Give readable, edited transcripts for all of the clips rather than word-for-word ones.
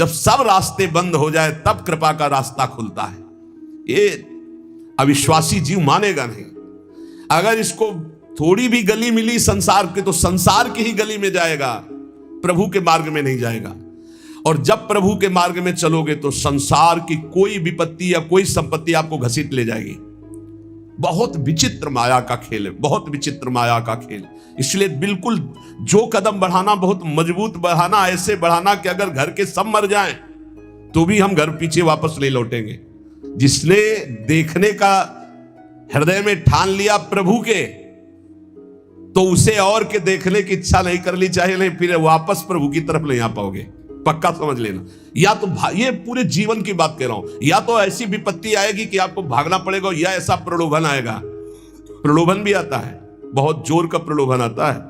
जब सब रास्ते बंद हो जाए तब कृपा का रास्ता खुलता है। ये अविश्वासी जीव मानेगा नहीं। अगर इसको थोड़ी भी गली मिली संसार की तो संसार की ही गली में जाएगा, प्रभु के मार्ग में नहीं जाएगा। और जब प्रभु के मार्ग में चलोगे तो संसार की कोई विपत्ति या कोई संपत्ति आपको घसीट ले जाएगी। बहुत विचित्र माया का खेल है, बहुत विचित्र माया का खेल। इसलिए बिल्कुल जो कदम बढ़ाना बहुत मजबूत बढ़ाना, ऐसे बढ़ाना कि अगर घर के सब मर जाएं तो भी हम घर पीछे वापस नहीं लौटेंगे। जिसने देखने का हृदय में ठान लिया प्रभु के, तो उसे और के देखने की इच्छा नहीं करनी चाहिए, नहीं फिर वापस प्रभु की तरफ नहीं आ पाओगे, पक्का समझ लेना। या तो ये पूरे जीवन की बात कह रहा हूं, या तो ऐसी विपत्ति आएगी कि आपको भागना पड़ेगा, या ऐसा प्रलोभन आएगा। प्रलोभन भी आता है, बहुत जोर का प्रलोभन आता है।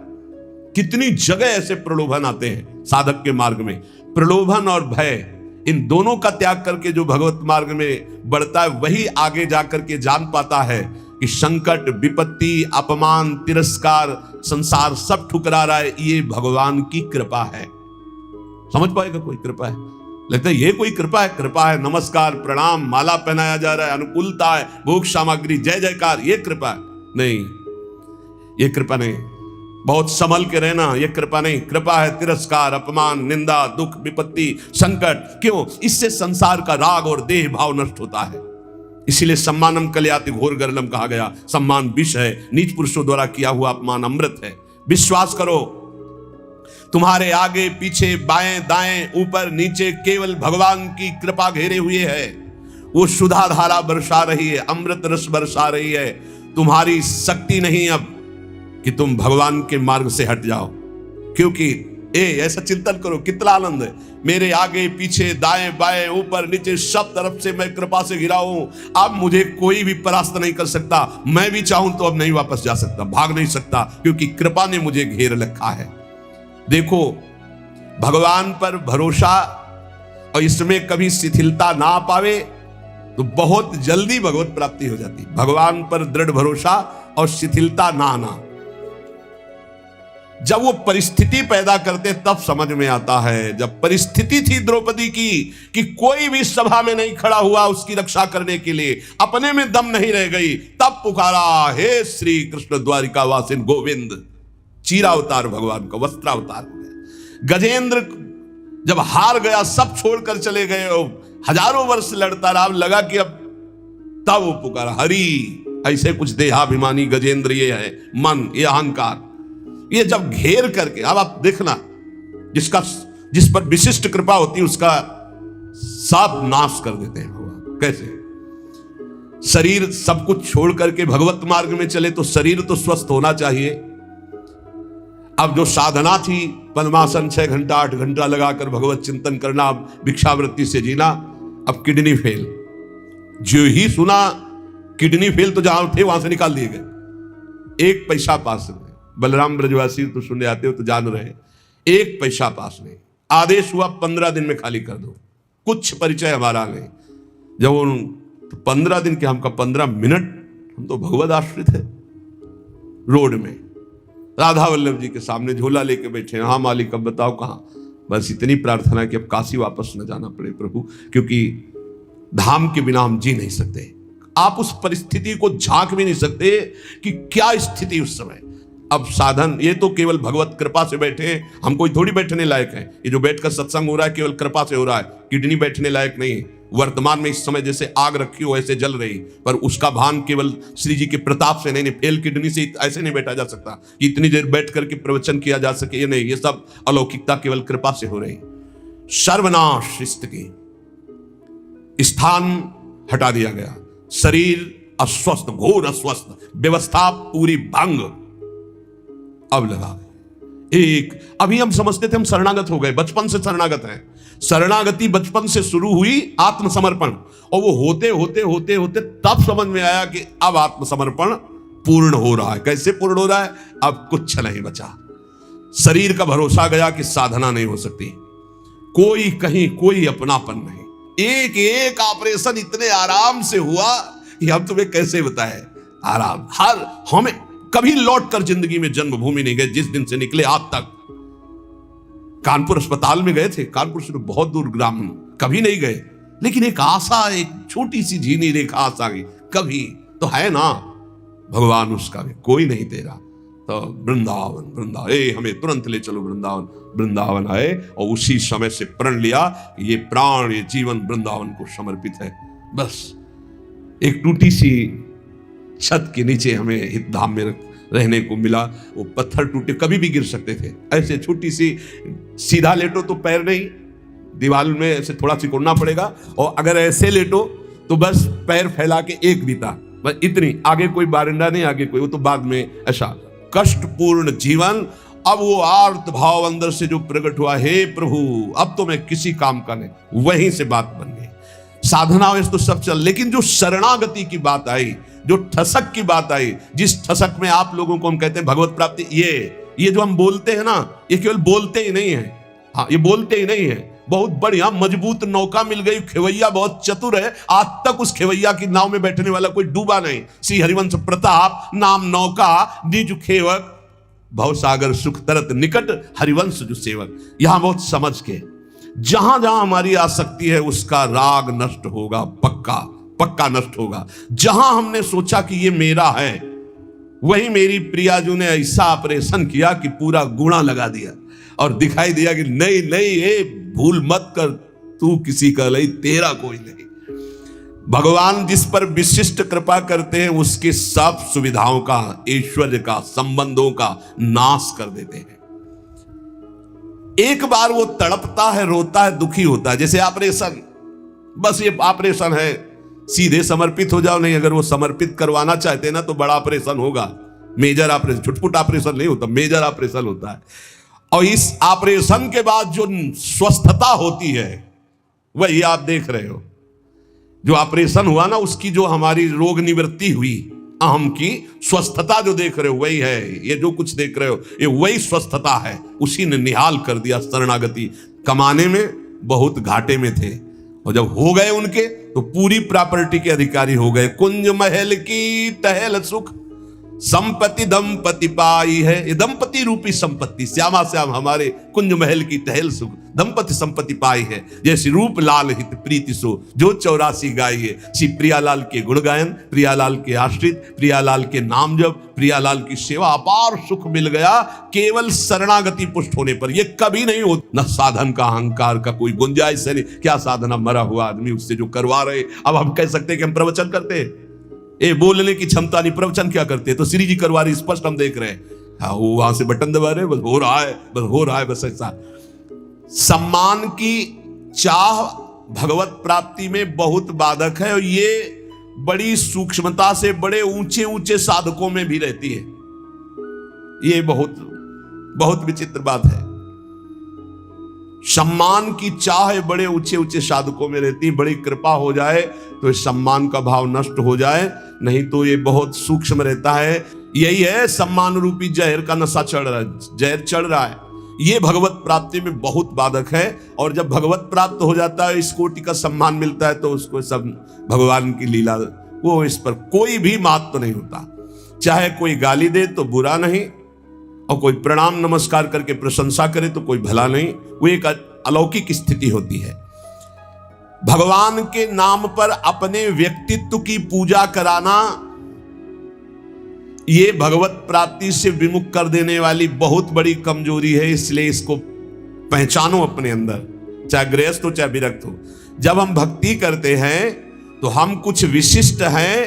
कितनी जगह ऐसे प्रलोभन आते हैं साधक के मार्ग में। प्रलोभन और भय, इन दोनों का त्याग करके जो भगवत मार्ग में बढ़ता है वही आगे जाकर के जान पाता है कि संकट, विपत्ति, अपमान, तिरस्कार, संसार सब ठुकरा रहा है, ये भगवान की कृपा है। समझ पाएगा कोई कृपा है? लगता है ये कोई कृपा है? कृपा है नमस्कार, प्रणाम, माला पहनाया जा रहा है, अनुकूलता है, भोग सामग्री, जय जयकार, ये कृपा है? नहीं, ये कृपा नहीं। बहुत संभल के रहना, ये कृपा नहीं। कृपा है तिरस्कार, अपमान, निंदा, दुख, विपत्ति, संकट। क्यों? इससे संसार का राग और देह भाव नष्ट होता है। इसीलिए सम्मानम कलयाति घोर गरलम कहा गया। सम्मान विष है, नीच पुरुषों द्वारा किया हुआ अपमान अमृत है। विश्वास करो, तुम्हारे आगे पीछे बाएं दाएं ऊपर नीचे केवल भगवान की कृपा घेरे हुए है। वो सुधा धारा बरसा रही है, अमृत रस बरसा रही है। तुम्हारी शक्ति नहीं अब कि तुम भगवान के मार्ग से हट जाओ, क्योंकि ऐसा चिंतन करो, कितना आनंद है। मेरे आगे पीछे दाएं बाएं ऊपर नीचे सब तरफ से मैं कृपा से घिरा हूं। अब मुझे कोई भी परास्त नहीं कर सकता। मैं भी चाहूं तो अब नहीं वापस जा सकता, भाग नहीं सकता, क्योंकि कृपा ने मुझे घेर रखा है। देखो, भगवान पर भरोसा और इसमें कभी शिथिलता ना पावे तो बहुत जल्दी भगवत प्राप्ति हो जाती। भगवान पर दृढ़ भरोसा और शिथिलता ना आना, जब वो परिस्थिति पैदा करते तब समझ में आता है। जब परिस्थिति थी द्रौपदी की कि कोई भी सभा में नहीं खड़ा हुआ उसकी रक्षा करने के लिए, अपने में दम नहीं रह गई, तब पुकारा, हे श्री कृष्ण द्वारिकावासिन गोविंद। चीरावतार भगवान का वस्त्रावतार हो गया। गजेंद्र जब हार गया, सब छोड़कर चले गए, हजारों वर्ष लड़ता रहा, लगा कि अब, तब वो पुकारा, हरि। ऐसे कुछ देहाभिमानी गजेंद्र ये है, मन, ये अहंकार, ये जब घेर करके, अब आप देखना, जिस पर विशिष्ट कृपा होती है उसका सब नाश कर देते हैं भगवान। कैसे? शरीर सब कुछ छोड़ करके भगवत मार्ग में चले तो शरीर तो स्वस्थ होना चाहिए। अब जो साधना थी, पद्मासन 6 घंटा 8 घंटा लगाकर भगवत चिंतन करना, भिक्षावृत्ति से जीना, अब किडनी फेल। जो ही सुना किडनी फेल तो जहां थे वहां से निकाल दिए गए। 1 पैसा पास नहीं। बलराम ब्रजवासी तो सुनने आते हो तो जान रहे हैं, 1 पैसा पास नहीं। आदेश हुआ 15 दिन में खाली कर दो। कुछ परिचय हमारा नहीं। जब उन 15 दिन के, हमका 15 मिनट, हम तो भगवत आश्रित है। रोड में राधा वल्लभ जी के सामने झोला लेके बैठे हैं, हाँ मालिक अब बताओ कहाँ। बस इतनी प्रार्थना कि अब काशी वापस न जाना पड़े प्रभु, क्योंकि धाम के बिना हम जी नहीं सकते। आप उस परिस्थिति को झांक भी नहीं सकते कि क्या स्थिति उस समय। अब साधन, ये तो केवल भगवत कृपा से बैठे, हम कोई थोड़ी बैठने लायक है। ये जो बैठकर सत्संग हो रहा है केवल कृपा से हो रहा है। किडनी बैठने लायक नहीं है। वर्तमान में इस समय जैसे आग रखी हो ऐसे जल रही, पर उसका भान केवल श्री जी के प्रताप से नहीं, फेल किडनी से ऐसे नहीं बैठा जा सकता कि इतनी देर बैठ करके प्रवचन किया जा सके। ये नहीं, ये सब अलौकिकता केवल कृपा से हो रही। सर्वनाश स्थिति, स्थान हटा दिया गया, शरीर अस्वस्थ, घोर अस्वस्थ, व्यवस्था पूरी भंग। अब लगा एक, अभी हम समझते थे हम शरणागत हो गए, बचपन से शरणागत हैं। शरणागति बचपन से शुरू हुई, आत्मसमर्पण, और वो होते होते होते होते तब समझ में आया कि अब आत्मसमर्पण पूर्ण हो रहा है। कैसे पूर्ण हो रहा है? अब कुछ नहीं बचा। शरीर का भरोसा गया कि साधना नहीं हो सकती, कोई कहीं कोई अपनापन नहीं। एक एक ऑपरेशन इतने आराम से हुआ कि हम तुम्हें कैसे बताएं। आराम, हर हमें कभी लौट कर जिंदगी में जन्मभूमि नहीं गए जिस दिन से निकले आज तक। कानपुर अस्पताल में गए थे, कानपुर से बहुत दूर ग्राम, कभी नहीं गए, लेकिन एक आशा, एक छोटी सी झीनी रेखा आशा की, कभी तो है ना भगवान उसका भी कोई नहीं तेरा। तो वृंदावन वृंदावन, हमें तुरंत ले चलो वृंदावन। वृंदावन आए और उसी समय से प्रण लिया कि ये प्राण, ये जीवन वृंदावन को समर्पित है। बस एक टूटी सी छत के नीचे हमें हित धाम में रहने को मिला। वो पत्थर टूटे, कभी भी गिर सकते थे, ऐसे छोटी सी, सीधा लेटो तो पैर नहीं, दीवार में ऐसे थोड़ा सिकुड़ना पड़ेगा, और अगर ऐसे लेटो तो बस पैर फैला के एक बीता, बस इतनी, आगे कोई बारंडा नहीं, आगे कोई, वो तो बाद में। ऐसा कष्टपूर्ण जीवन। अब वो आर्त भाव अंदर से जो प्रकट हुआ, हे प्रभु अब तो मैं किसी काम का नहीं, वहीं से बात बन गई। साधना वैसे तो सब चल, लेकिन जो शरणागति की बात आई, जो ठसक की बात आई, जिस ठसक में आप लोगों को हम कहते हैं भगवत प्राप्ति, ये जो हम बोलते हैं ना, ये केवल बोलते ही नहीं है। हाँ, ये बोलते ही नहीं है, बहुत बढ़िया मजबूत नौका मिल गई, खेवैया बहुत चतुर है, आज तक उस खेवैया की नाव में बैठने वाला कोई डूबा नहीं। श्री हरिवंश प्रताप नाम नौका, निज खेवक, भवसागर सुख तरत निकट, हरिवंश जो सेवक। यहां बहुत समझ के, जहां जहां हमारी आसक्ति है उसका राग नष्ट होगा, पक्का पक्का नष्ट होगा। जहां हमने सोचा कि ये मेरा है, वही मेरी प्रियाजू ने ऐसा ऑपरेशन किया कि पूरा गुणा लगा दिया और दिखाई दिया कि नहीं नहीं, ये भूल मत कर, तू किसी का नहीं, तेरा कोई नहीं। भगवान जिस पर विशिष्ट कृपा करते हैं उसके सब सुविधाओं का, ऐश्वर्य का, संबंधों का नाश कर देते हैं। एक बार वो तड़पता है, रोता है, दुखी होता है, जैसे ऑपरेशन, बस ये ऑपरेशन है, सीधे समर्पित हो जाओ। नहीं, अगर वो समर्पित करवाना चाहते हैं ना तो बड़ा ऑपरेशन होगा, मेजर ऑपरेशन, छुटपुट ऑपरेशन नहीं होता, मेजर ऑपरेशन होता है। और इस ऑपरेशन के बाद जो स्वस्थता होती है वही आप देख रहे हो। जो ऑपरेशन हुआ ना, उसकी जो हमारी रोग निवृत्ति हुई, अहम की स्वस्थता जो देख रहे हो वही है। ये जो कुछ देख रहे हो ये वही स्वस्थता है, उसी ने निहाल कर दिया। शरणागति कमाने में बहुत घाटे में थे, और जब हो गए उनके तो पूरी प्रॉपर्टी के अधिकारी हो गए। कुंज महल की टहल सुख, संपत्ति दंपति पाई है। ये दंपति रूपी संपत्ति, श्यामा श्याम हमारे कुंज महल की टहल सुख, दंपति संपत्ति पाई है। जैसे रूप लाल हित प्रीति सो, जो 84 गाई है। श्री प्रियालाल के गुण गायन, प्रियालाल के आश्रित, प्रियालाल के नाम जप, प्रियालाल की सेवा, अपार सुख मिल गया केवल शरणागति पुष्ट होने पर। ये कभी नहीं होता, न साधन का अहंकार का कोई गुंजाइश है। क्या साधना, मरा हुआ आदमी उससे जो करवा रहे। अब हम कह सकते हैं कि हम प्रवचन करते हैं, ये बोलने की क्षमता नहीं, प्रवचन क्या करते हैं? तो श्री जी करवा रही, स्पष्ट हम देख रहे हैं। हाँ, वो वहां से बटन दबा रहे, बस हो रहा है, बस हो रहा है, बस ऐसा। सम्मान की चाह भगवत प्राप्ति में बहुत बाधक है, और ये बड़ी सूक्ष्मता से बड़े ऊंचे ऊंचे साधकों में भी रहती है। ये बहुत बहुत विचित्र बात है। सम्मान की चाह बड़े ऊंचे ऊंचे साधकों में रहती है। बड़ी कृपा हो जाए तो इस सम्मान का भाव नष्ट हो जाए, नहीं तो ये बहुत सूक्ष्म रहता है। यही है सम्मान रूपी जहर का नशा चढ़ रहा है, जहर चढ़ रहा है। ये भगवत प्राप्ति में बहुत बाधक है। और जब भगवत प्राप्त हो जाता है, इस कोटि का सम्मान मिलता है, तो उसको सब भगवान की लीला, वो इस पर कोई भी महत्व नहीं होता। चाहे कोई गाली दे तो बुरा नहीं, और कोई प्रणाम नमस्कार करके प्रशंसा करे तो कोई भला नहीं। वो एक अलौकिक स्थिति होती है। भगवान के नाम पर अपने व्यक्तित्व की पूजा कराना, ये भगवत प्राप्ति से विमुख कर देने वाली बहुत बड़ी कमजोरी है। इसलिए इसको पहचानो अपने अंदर, चाहे गृहस्थ हो चाहे विरक्त हो। जब हम भक्ति करते हैं तो हम कुछ विशिष्ट हैं,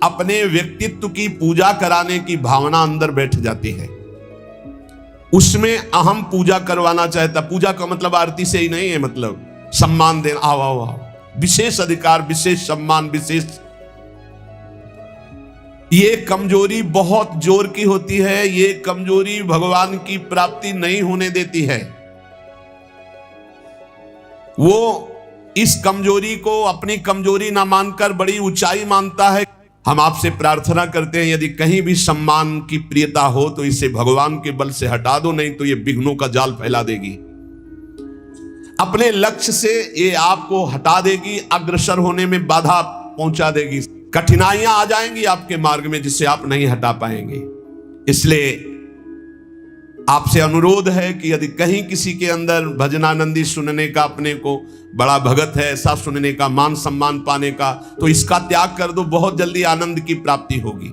अपने व्यक्तित्व की पूजा कराने की भावना अंदर बैठ जाती है। उसमें अहम पूजा करवाना चाहता। पूजा का मतलब आरती से ही नहीं है, मतलब सम्मान देना, आओ आओ आओ, विशेष अधिकार, विशेष सम्मान, विशेष। ये कमजोरी बहुत जोर की होती है। ये कमजोरी भगवान की प्राप्ति नहीं होने देती है। वो इस कमजोरी को अपनी कमजोरी ना मानकर बड़ी ऊंचाई मानता है। हम आपसे प्रार्थना करते हैं, यदि कहीं भी सम्मान की प्रियता हो तो इसे भगवान के बल से हटा दो, नहीं तो ये विघ्नों का जाल फैला देगी। अपने लक्ष्य से ये आपको हटा देगी, अग्रसर होने में बाधा पहुंचा देगी। कठिनाइयां आ जाएंगी आपके मार्ग में जिससे आप नहीं हटा पाएंगे। इसलिए आपसे अनुरोध है कि यदि कहीं किसी के अंदर भजनानंदी सुनने का, अपने को बड़ा भगत है ऐसा सुनने का, मान सम्मान पाने का, तो इसका त्याग कर दो, बहुत जल्दी आनंद की प्राप्ति होगी।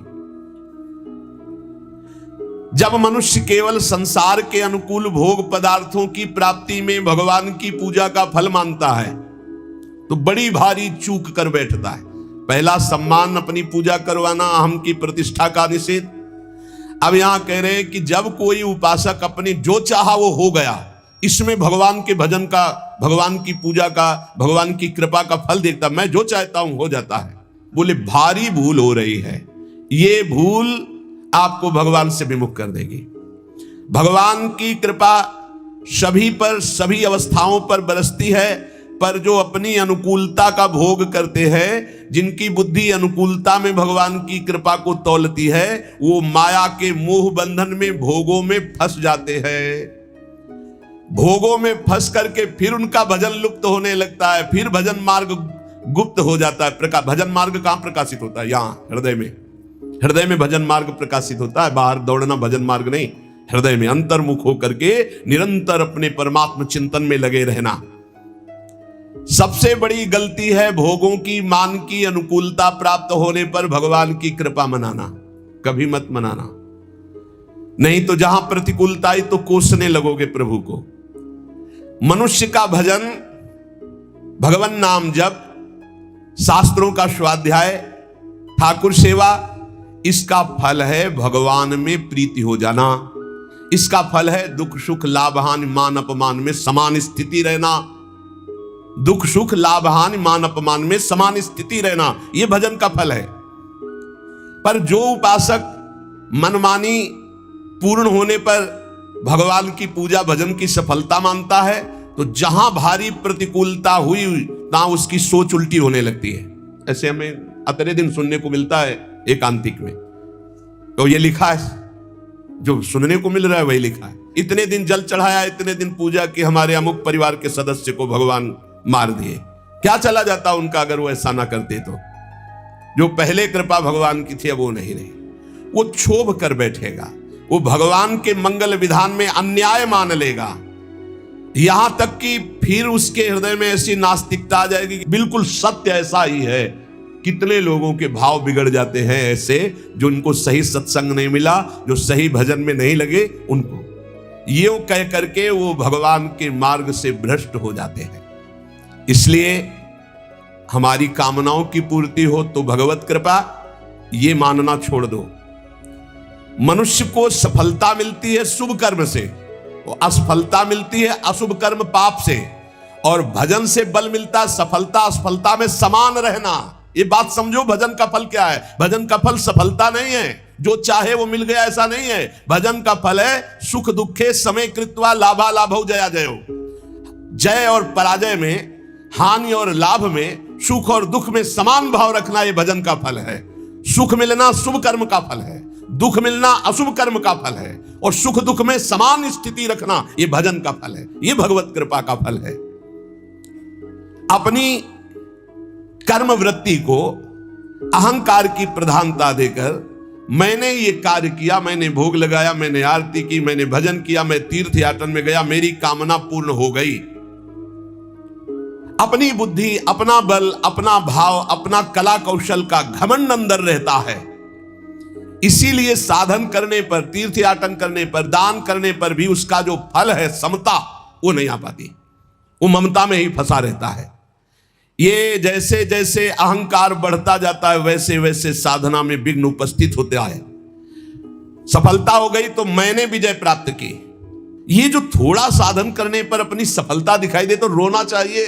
जब मनुष्य केवल संसार के अनुकूल भोग पदार्थों की प्राप्ति में भगवान की पूजा का फल मानता है तो बड़ी भारी चूक कर बैठता है। पहला सम्मान, अपनी पूजा करवाना, अहम की प्रतिष्ठा का निषेध। अब यहां कह रहे हैं कि जब कोई उपासक अपने जो चाहा वो हो गया, इसमें भगवान के भजन का, भगवान की पूजा का, भगवान की कृपा का फल देखता, मैं जो चाहता हूं हो जाता है, बोले भारी भूल हो रही है। ये भूल आपको भगवान से विमुख कर देगी। भगवान की कृपा सभी पर, सभी अवस्थाओं पर बरसती है, पर जो अपनी अनुकूलता का भोग करते हैं, जिनकी बुद्धि अनुकूलता में भगवान की कृपा को तौलती है, वो माया के मोह बंधन में, भोगों में फंस जाते हैं। भोगों में फंस करके फिर उनका भजन लुप्त होने लगता है, फिर भजन मार्ग गुप्त हो जाता है। भजन मार्ग कहां प्रकाशित होता है? यहां हृदय में। हृदय में भजन मार्ग प्रकाशित होता है, बाहर दौड़ना भजन मार्ग नहीं। हृदय में अंतर्मुख होकर के निरंतर अपने परमात्मा चिंतन में लगे रहना। सबसे बड़ी गलती है भोगों की, मान की, अनुकूलता प्राप्त होने पर भगवान की कृपा मनाना। कभी मत मनाना, नहीं तो जहां प्रतिकूलता आई तो कोसने लगोगे प्रभु को। मनुष्य का भजन, भगवान नाम जप, शास्त्रों का स्वाध्याय, ठाकुर सेवा, इसका फल है भगवान में प्रीति हो जाना। इसका फल है दुख सुख लाभ हानि मान अपमान में समान स्थिति रहना। दुख सुख लाभ हानि मान अपमान में समान स्थिति रहना, यह भजन का फल है। पर जो उपासक मनमानी पूर्ण होने पर भगवान की पूजा भजन की सफलता मानता है, तो जहां भारी प्रतिकूलता हुई ना उसकी सोच उल्टी होने लगती है। ऐसे हमें अतरे दिन सुनने को मिलता है एकांतिक में, तो ये लिखा है, जो सुनने को मिल रहा है वही लिखा है। इतने दिन जल चढ़ाया, इतने दिन पूजा की, हमारे अमुक परिवार के सदस्य को भगवान मार दिए। क्या चला जाता उनका अगर वो ऐसा ना करते तो? जो पहले कृपा भगवान की थी अब वो नहीं रही। वो क्षोभ कर बैठेगा, वो भगवान के मंगल विधान में अन्याय मान लेगा, यहां तक कि फिर उसके हृदय में ऐसी नास्तिकता आ जाएगी कि बिल्कुल सत्य ऐसा ही है। कितने लोगों के भाव बिगड़ जाते हैं ऐसे, जो उनको सही सत्संग नहीं मिला, जो सही भजन में नहीं लगे, उनको ये कह करके वो भगवान के मार्ग से भ्रष्ट हो जाते हैं। इसलिए हमारी कामनाओं की पूर्ति हो तो भगवत कृपा, ये मानना छोड़ दो। मनुष्य को सफलता मिलती है शुभ कर्म से, वो असफलता मिलती है अशुभ कर्म पाप से, और भजन से बल मिलता है सफलता असफलता में समान रहना। ये बात समझो, भजन का फल क्या है? भजन का फल सफलता नहीं है, जो चाहे वो मिल गया ऐसा नहीं है। भजन का फल है सुख दुखे समय कृत्वा लाभा लाभौ जया जयो। जय और पराजय में, हानि और लाभ में, सुख और दुख में समान भाव रखना, ये भजन का फल है। सुख मिलना शुभ कर्म का फल है, दुख मिलना अशुभ कर्म का फल है, और सुख दुख में समान स्थिति रखना, ये भजन का फल है, ये भगवत कृपा का फल है। अपनी कर्म वृत्ति को अहंकार की प्रधानता देकर, मैंने ये कार्य किया, मैंने भोग लगाया, मैंने आरती की, मैंने भजन किया, मैं तीर्थ यात्रा में गया, मेरी कामना पूर्ण हो गई। अपनी बुद्धि, अपना बल, अपना भाव, अपना कला कौशल का घमंड अंदर रहता है। इसीलिए साधन करने पर, तीर्थ याटन करने पर, दान करने पर भी उसका जो फल है समता, वो नहीं आ पाती। वो ममता में ही फंसा रहता है। ये जैसे जैसे अहंकार बढ़ता जाता है वैसे वैसे साधना में विघ्न उपस्थित होते आए। सफलता हो गई तो मैंने विजय प्राप्त की। ये जो थोड़ा साधन करने पर अपनी सफलता दिखाई दे तो रोना चाहिए,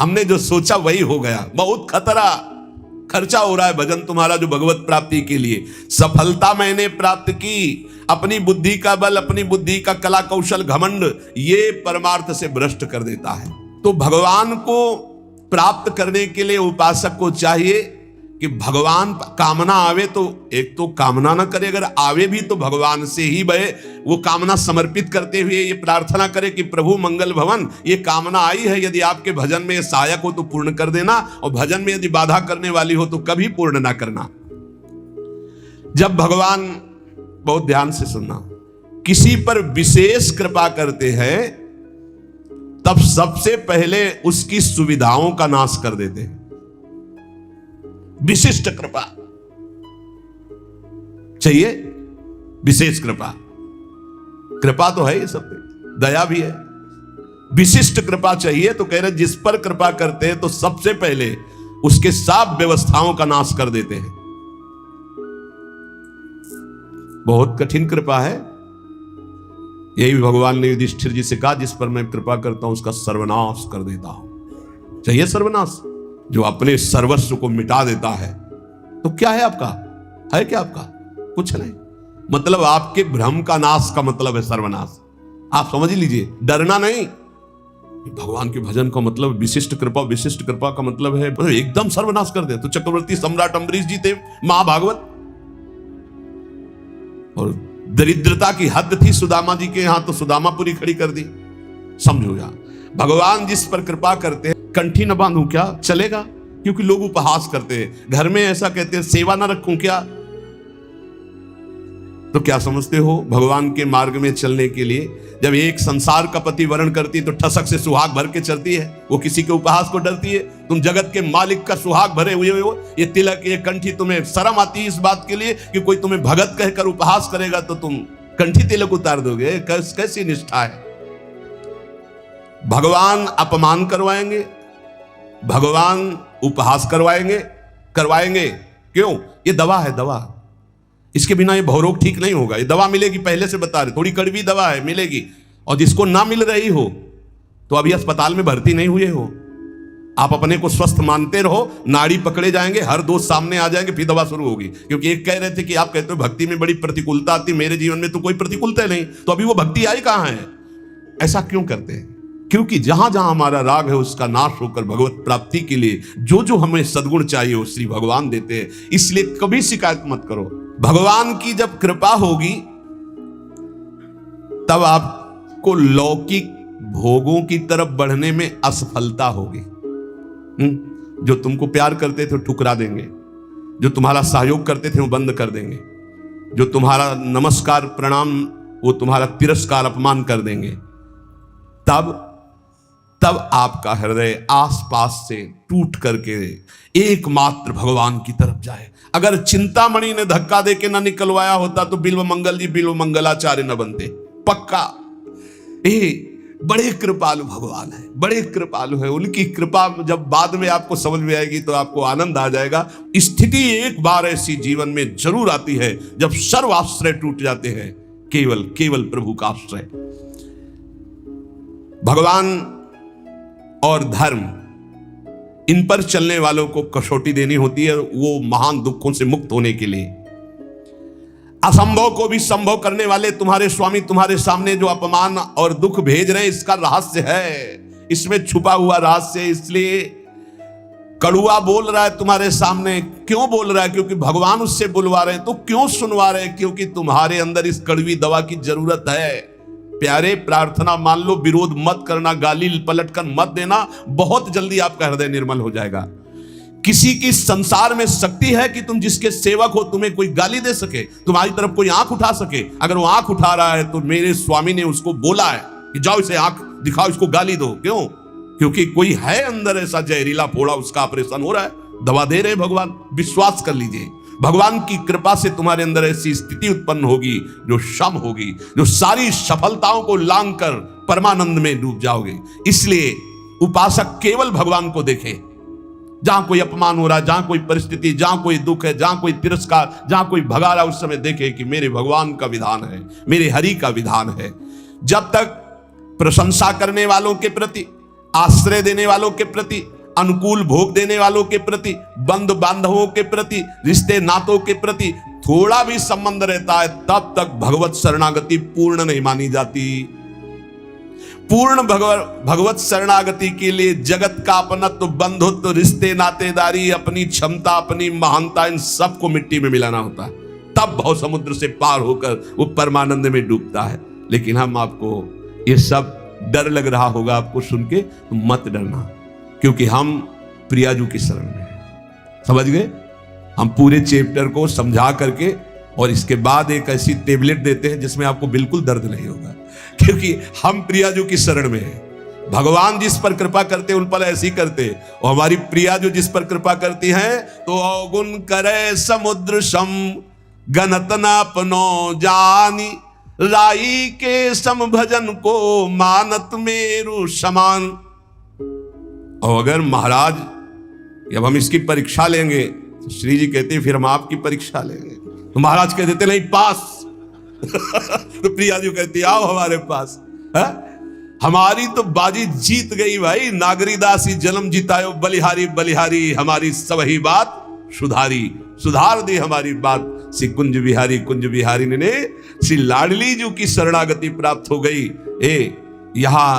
हमने जो सोचा वही हो गया। बहुत खर्चा हो रहा है भजन तुम्हारा जो भगवत प्राप्ति के लिए। सफलता मैंने प्राप्त की, अपनी बुद्धि का बल, अपनी बुद्धि का कला कौशल घमंड, ये परमार्थ से भ्रष्ट कर देता है। तो भगवान को प्राप्त करने के लिए उपासक को चाहिए कि भगवान कामना आवे तो एक तो कामना ना करे, अगर आवे भी तो भगवान से ही बहे। वो कामना समर्पित करते हुए ये प्रार्थना करे कि प्रभु मंगल भवन, ये कामना आई है, यदि आपके भजन में सहायक हो तो पूर्ण कर देना, और भजन में यदि बाधा करने वाली हो तो कभी पूर्ण ना करना। जब भगवान, बहुत ध्यान से सुनना, किसी पर विशेष कृपा करते हैं तब सबसे पहले उसकी सुविधाओं का नाश कर देते हैं। विशिष्ट कृपा चाहिए, विशेष कृपा, कृपा तो है ये सब, दया भी है, विशिष्ट कृपा चाहिए। तो कह रहे जिस पर कृपा करते हैं तो सबसे पहले उसके सब व्यवस्थाओं का नाश कर देते हैं। बहुत कठिन कृपा है। यही भगवान ने युधिष्ठिर जी से कहा, जिस पर मैं कृपा करता हूं उसका सर्वनाश कर देता हूं। चाहिए सर्वनाश, जो अपने सर्वस्व को मिटा देता है। तो क्या है आपका, है क्या आपका? कुछ नहीं। मतलब आपके भ्रम का नाश का मतलब है सर्वनाश। आप समझ लीजिए, डरना नहीं। भगवान के भजन का मतलब विशिष्ट कृपा, विशिष्ट कृपा का मतलब है एकदम सर्वनाश कर दे। तो चक्रवर्ती सम्राट अम्बरीश जी थे महाभागवत, और दरिद्रता की हद थी सुदामा जी के यहां, तो सुदामापुरी खड़ी कर दी। समझो यार, भगवान जिस पर कृपा करते हैं, कंठी न बांधूं क्या चलेगा? क्योंकि लोग उपहास करते हैं, घर में ऐसा कहते हैं, सेवा न रखूं क्या? तो क्या समझते हो, भगवान के मार्ग में चलने के लिए जब एक संसार का पति वर्ण करती है तो ठसक से सुहाग भर के चलती है, वो किसी के उपहास को डरती है। तुम जगत के मालिक का सुहाग भरे हुए हो, ये तिलक, ये कंठी, तुम्हें शर्म आती है इस बात के लिए कि कोई तुम्हें भगत कहकर उपहास करेगा तो तुम कंठी तिलक उतार दोगे? कैसी निष्ठा है? भगवान अपमान करवाएंगे, भगवान उपहास करवाएंगे। क्यों? ये दवा है, दवा। इसके बिना ये भवरोग ठीक नहीं होगा। ये दवा मिलेगी, पहले से बता रहे, थोड़ी कड़वी दवा है, मिलेगी। और जिसको ना मिल रही हो तो अभी अस्पताल में भर्ती नहीं हुए हो, आप अपने को स्वस्थ मानते रहो, नाड़ी पकड़े जाएंगे, हर दोस्त सामने आ जाएंगे, फिर दवा शुरू होगी। क्योंकि एक कह रहे थे कि आप कहते हो भक्ति में बड़ी प्रतिकूलता आती, मेरे जीवन में तो कोई प्रतिकूलता नहीं, तो अभी वो भक्ति आई कहां है? ऐसा क्यों करते हैं? क्योंकि जहां जहां हमारा राग है उसका नाश होकर भगवत प्राप्ति के लिए जो जो हमें सद्गुण चाहिए वो श्री भगवान देते हैं। इसलिए कभी शिकायत मत करो। भगवान की जब कृपा होगी तब आपको लौकिक भोगों की तरफ बढ़ने में असफलता होगी। जो तुमको प्यार करते थे वो ठुकरा देंगे, जो तुम्हारा सहयोग करते थे वो बंद कर देंगे, जो तुम्हारा नमस्कार प्रणाम वो तुम्हारा तिरस्कार अपमान कर देंगे। तब आपका हृदय आसपास से टूट करके एकमात्र भगवान की तरफ जाए। अगर चिंतामणि ने धक्का देके न निकलवाया होता तो बिल्व मंगल जी बिल्व मंगलाचार्य न बनते, पक्का। बड़े कृपालु भगवान है, बड़े कृपालु है। उनकी कृपा जब बाद में आपको समझ में आएगी तो आपको आनंद आ जाएगा। स्थिति एक बार ऐसी जीवन में जरूर आती है जब सर्व आश्रय टूट जाते हैं, केवल प्रभु का आश्रय। भगवान और धर्म, इन पर चलने वालों को कसौटी देनी होती है, वो महान दुखों से मुक्त होने के लिए। असंभव को भी संभव करने वाले तुम्हारे स्वामी तुम्हारे सामने जो अपमान और दुख भेज रहे हैं, इसका रहस्य है, इसमें छुपा हुआ रहस्य है। इसलिए कड़ुआ बोल रहा है तुम्हारे सामने, क्यों बोल रहा है? क्योंकि भगवान उससे बुलवा रहे हैं। तो क्यों सुनवा रहे हैं? क्योंकि तुम्हारे अंदर इस कड़वी दवा की जरूरत है। प्यारे, प्रार्थना मान लो, विरोध मत करना, गाली पलट कर मत देना, बहुत जल्दी आपका हृदय निर्मल हो जाएगा। किसी की संसार में शक्ति है कि तुम जिसके सेवक हो तुम्हें कोई गाली दे सके, तुम्हारी तरफ कोई आंख उठा सके? अगर वो आंख उठा रहा है तो मेरे स्वामी ने उसको बोला है कि जाओ इसे आंख दिखाओ, इसको गाली दो। क्यों? क्योंकि कोई है अंदर ऐसा जहरीला फोड़ा, उसका ऑपरेशन हो रहा है, दवा दे रहे भगवान। विश्वास कर लीजिए, भगवान की कृपा से तुम्हारे अंदर ऐसी स्थिति उत्पन्न होगी जो क्षम होगी, जो सारी सफलताओं को लांग कर परमानंद में डूब जाओगे। इसलिए उपासक केवल भगवान को देखे। जहां कोई अपमान हो रहा है, जहां कोई परिस्थिति, जहां कोई दुख है, जहां कोई तिरस्कार, जहां कोई भगा रहा है, उस समय देखे कि मेरे भगवान का विधान है, मेरे हरि का विधान है। जब तक प्रशंसा करने वालों के प्रति, आश्रय देने वालों के प्रति, अनुकूल भोग देने वालों के प्रति, बंधु बांधवों के प्रति, रिश्ते नातों के प्रति थोड़ा भी संबंध रहता है, तब तक भगवत शरणागति पूर्ण नहीं मानी जाती। पूर्ण भगवत शरणागति के लिए जगत का अपनत्व, बंधुत्व, रिश्ते नातेदारी, अपनी क्षमता, अपनी महानता, इन सबको मिट्टी में मिलाना होता है। तब भव समुद्र से पार होकर वो परमानंद में डूबता है। लेकिन हम आपको ये सब डर लग रहा होगा आपको सुन के, तो मत डरना, क्योंकि हम प्रियाजू की शरण में हैं। समझ गए? हम पूरे चैप्टर को समझा करके और इसके बाद एक ऐसी टेबलेट देते हैं जिसमें आपको बिल्कुल दर्द नहीं होगा, क्योंकि हम प्रियाजू की शरण में हैं। भगवान जिस पर कृपा करते उन पर ऐसी करते, और हमारी प्रिया जो जिस पर कृपा करती हैं तो अवगुण करे समुद्र सम गणत न अपनो जानी, राई के सम भजन को मानत मेरु समान। और अगर महाराज जब हम इसकी परीक्षा लेंगे तो श्री जी कहते हैं फिर हम आपकी परीक्षा लेंगे, तो महाराज कह देते नहीं पास तो प्रिया जी कहती आओ हमारे पास। है? हमारी तो बाजी जीत गई भाई, नागरी दासी जन्म जितायो बलिहारी बलिहारी, हमारी सब ही बात सुधारी, सुधार दी हमारी बात। श्री कुंज बिहारी ने श्री लाडली जी की शरणागति प्राप्त हो गई। यहां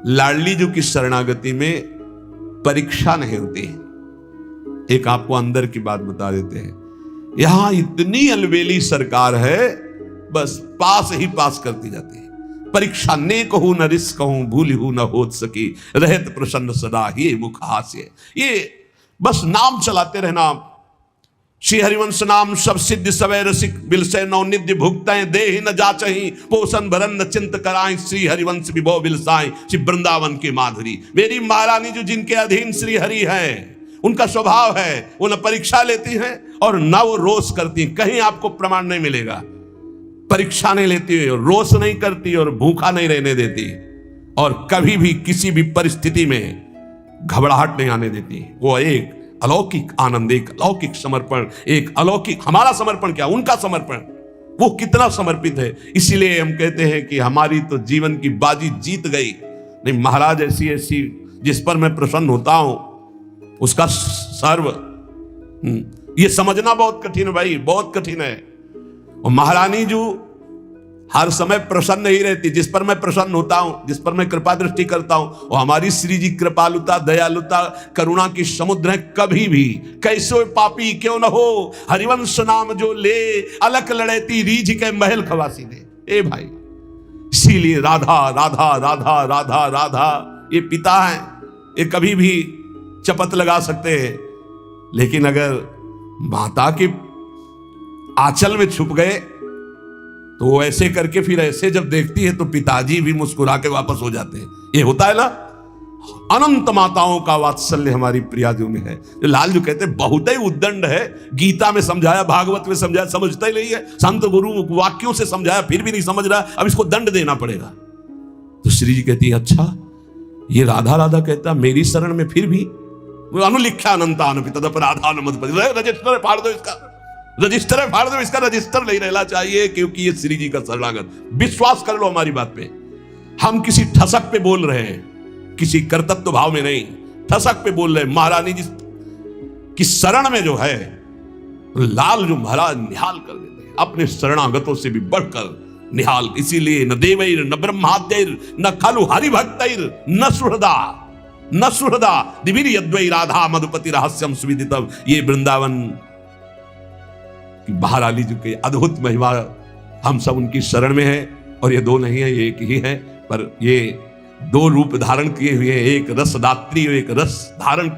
लाडली जी की शरणागति में परीक्षा नहीं होती। एक आपको अंदर की बात बता देते हैं, यहां इतनी अलबेली सरकार है, बस पास ही पास करती जाती है। परीक्षा ने कहूं न रिस कहूं, भूली हूं न हो सकी, रहत प्रसन्न सदा ये मुख हास्य। ये बस नाम चलाते रहना। श्री हरिवंश नाम सब सिद्ध सवै रसिक, बिलसे नौ निध्य भुगतें देहि न जाचहीं, पोषण भरन न चिंत कराएं, श्री हरिवंश विभो बिलसाएं, श्री वृंदावन की माधुरी। मेरी महारानी जो जिनके अधीन श्री हरि है, उनका स्वभाव है वो न परीक्षा लेती हैं और न वो रोष करती। कहीं आपको प्रमाण नहीं मिलेगा। परीक्षा नहीं लेती, रोष नहीं करती और भूखा नहीं रहने देती, और कभी भी किसी भी परिस्थिति में घबराहट नहीं आने देती। वो एक अलौकिक आनंद, एक अलौकिक समर्पण, एक अलौकिक, हमारा समर्पण क्या उनका समर्पण, वो कितना समर्पित है। इसीलिए हम कहते हैं कि हमारी तो जीवन की बाजी जीत गई। नहीं महाराज ऐसी ऐसी जिस पर मैं प्रसन्न होता हूं उसका सर्व, ये समझना बहुत कठिन है भाई, बहुत कठिन है। और महारानी जो हर समय प्रसन्न ही रहती, जिस पर मैं प्रसन्न होता हूं, जिस पर मैं कृपा दृष्टि करता हूं, और हमारी श्री जी कृपालुता दयालुता करुणा की समुद्र है। कभी भी कैसो पापी क्यों न हो, हरिवंश नाम जो ले, अलक लड़ेती रीझ के महल खवासी दे। ए भाई, इसीलिए राधा राधा राधा राधा राधा ये पिता है, ये कभी भी चपत लगा सकते हैं, लेकिन अगर माता के आंचल में छुप गए तो वो ऐसे करके फिर ऐसे जब देखती है तो पिताजी भी मुस्कुरा के वापस हो जाते हैं। ये होता है ना, अनंत माताओं का वात्सल्य हमारी प्रियाजू में है। जो लाल जो कहते हैं बहुत ही उद्दंड है, गीता में समझाया, भागवत में समझाया, समझता ही नहीं है, संत गुरु वाक्यों से समझाया फिर भी नहीं समझ रहा, अब इसको दंड देना पड़ेगा। तो श्री जी कहती है अच्छा ये राधा राधा कहता मेरी शरण में फिर भी अनुलिख्या अनंतान तदपराधान मधुपति, रजिस्टर फाड़ दो इसका, रजिस्टर फाड़ दो इसका, रजिस्टर नहीं रहना चाहिए, क्योंकि ये श्री जी का शरणागत। विश्वास कर लो हमारी बात पे, हम किसी ठसक पे बोल रहे हैं, किसी कर्तव्य भाव में नहीं, ठसक पे बोल रहे हैं। महारानी जी की शरण में जो है लाल जो महाराज निहाल कर देते हैं, अपने शरणागतों से भी बढ़कर निहाल। इसीलिए न देवैर न ब्रह्माद्यैर न खलु हरिभक्तैर न सुहृदा दिविर यद्वै राधा मधुपति रहस्यम सुविदितम। ये वृंदावन की महारानी जी के अद्भुत महिमा, हम सब उनकी शरण में हैं, और ये दो नहीं है, ये एक ही है, पर ये दो रूप धारण किए हुए हैं, एक रसदात्री और एक रस धारण।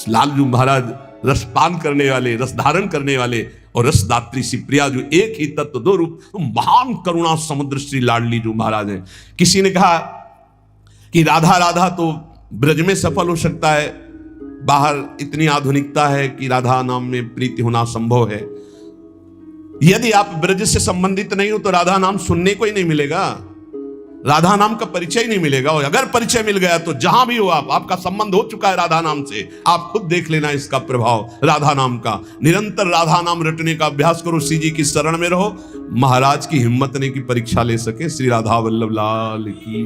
लालजू महाराज रसपान करने वाले, रस धारण करने वाले, और रसदात्री श्री प्रिया जो एक ही तत्व दो रूप। तो महान करुणा समुद्र श्री लाडली जो महाराज हैं। किसी ने कहा कि राधा राधा तो ब्रज में सफल हो सकता है, बाहर इतनी आधुनिकता है कि राधा नाम में प्रीति होना संभव है। यदि आप ब्रज से संबंधित नहीं हो तो राधा नाम सुनने को ही नहीं मिलेगा, राधा नाम का परिचय ही नहीं मिलेगा। और अगर परिचय मिल गया तो जहां भी हो आप, आपका संबंध हो चुका है राधा नाम से, आप खुद देख लेना इसका प्रभाव राधा नाम का। निरंतर राधा नाम रटने का अभ्यास करो, श्री जी की शरण में रहो, महाराज की हिम्मत नहीं की परीक्षा ले सके। श्री राधा वल्लभ लाल की।